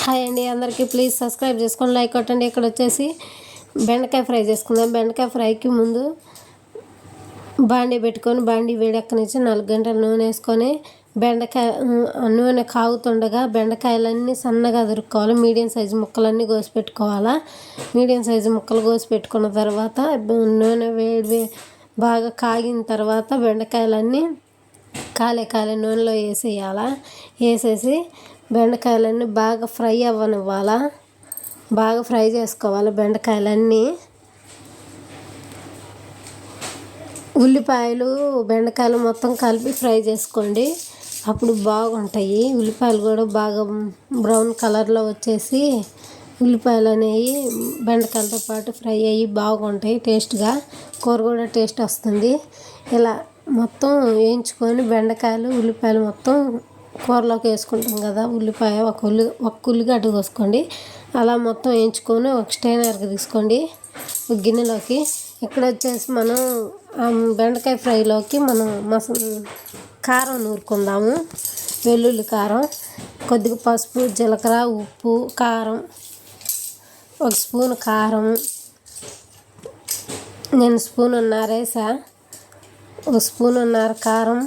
Hi అండి అందరికీ please subscribe చేసుకొని లైక్ కొట్టండి. ఇక్కడ వచ్చేసి బెండకాయ ఫ్రై చేసుకుందాం. బెండకాయ ఫ్రైకి ముందు బాండీ పెట్టుకొని బాండీ వేడెక్కనిచ్చి 4 గంటలు నూనె వేసుకొని నూనె కాగుతుండగా బెండకాయలన్నీ సన్నగా దొరుకుకోవాలి. మీడియం సైజు ముక్కలన్నీ కోసి పెట్టుకోవాలా. మీడియం సైజు ముక్కలు కోసి పెట్టుకున్న తర్వాత నూనె బాగా కాగిన తర్వాత బెండకాయలన్నీ కాలే నూనెలో వేసేయాలా. వేసేసి బెండకాయలన్నీ బాగా ఫ్రై అవ్వనివ్వాలా. బాగా ఫ్రై చేసుకోవాలి బెండకాయలన్నీ. ఉల్లిపాయలు బెండకాయలు మొత్తం కలిపి ఫ్రై చేసుకోండి, అప్పుడు బాగుంటాయి. ఉల్లిపాయలు కూడా బాగా బ్రౌన్ కలర్లో వచ్చేసి ఉల్లిపాయలు అనేవి బెండకాయలతో పాటు ఫ్రై అయ్యి బాగుంటాయి. టేస్ట్గా కూర కూడా టేస్ట్ వస్తుంది. ఇలా మొత్తం వేయించుకొని బెండకాయలు ఉల్లిపాయలు మొత్తం కూరలోకి వేసుకుంటాం కదా. ఉల్లిపాయ ఒక ఉల్లిగడ్డ కోసుకోండి. అలా మొత్తం వేయించుకొని ఒక స్టైనర్కి తీసుకోండి ఒక గిన్నెలోకి. ఇక్కడ వచ్చేసి మనం బెండకాయ ఫ్రైలోకి మనం కారం నూరుకుందాము. వెల్లుల్లి కారం, కొద్దిగా పసుపు, జీలకర్ర, ఉప్పు, కారం, 1 స్పూన్ కారం, నేను స్పూనున్నర వేసా. 1 స్పూనున్నర కారం,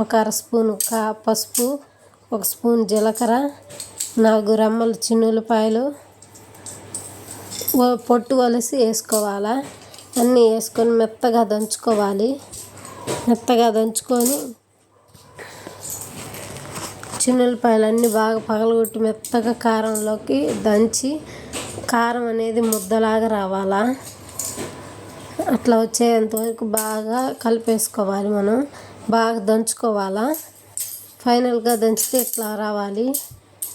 ఒక 1/2 స్పూను పసుపు, 1 స్పూన్ జీలకర్ర, 4 రెమ్మలు చిన్నులపాయలు పొట్టు వలిసి వేసుకోవాలా. అన్నీ వేసుకొని మెత్తగా దంచుకోవాలి. మెత్తగా దంచుకొని చిన్నులపాయలు అన్నీ బాగా పగలగొట్టి మెత్తగా కారంలోకి దంచి కారం అనేది ముద్దలాగా రావాలా. అట్లా వచ్చేంతవరకు బాగా కలిపేసుకోవాలి. మనం బాగా దంచుకోవాలా. ఫైనల్గా దంచితే ఇట్లా రావాలి.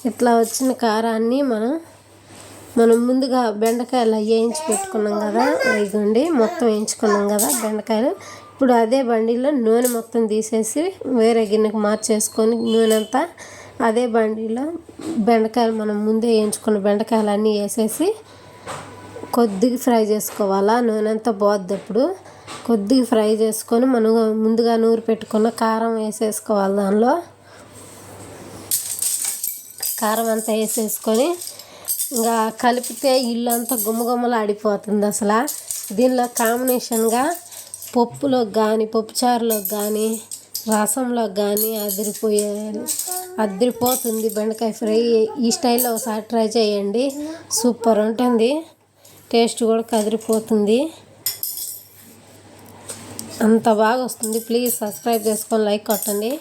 ఇట్లా వచ్చిన కారాన్ని మనం ముందుగా బెండకాయలు వేయించి పెట్టుకున్నాం కదా, ఇదిగోండి మొత్తం వేయించుకున్నాం కదా బెండకాయలు. ఇప్పుడు అదే బండిలో నూనె మొత్తం తీసేసి వేరే గిన్నెకి మార్చేసుకొని నూనె అంతా అదే బండిలో బెండకాయలు మనం ముందే వేయించుకున్న బెండకాయలు అన్నీ వేసేసి కొద్దిగా ఫ్రై చేసుకోవాలా. నూనె అంతా పోద్ది. అప్పుడు కొద్దిగా ఫ్రై చేసుకొని మనం ముందుగా నూరి పెట్టుకున్న కారం వేసేసుకోవాలి. దానిలో కారం అంతా వేసేసుకొని ఇంకా కలిపితే ఇల్లు అంతా గుమ్మగుమ్మలు ఆడిపోతుంది. అసలు దీనిలో కాంబినేషన్గా పప్పులోకి కానీ పప్పుచారులోకి కానీ రసంలోకి కానీ అదిరిపోతుంది బెండకాయ ఫ్రై. ఈ స్టైల్లో ఒకసారి ట్రై చేయండి, సూపర్ ఉంటుంది. టేస్ట్ కూడా కదిరిపోతుంది, అంత బాగా వస్తుంది. ప్లీజ్ సబ్స్క్రైబ్ చేసుకొని లైక్ కొట్టండి.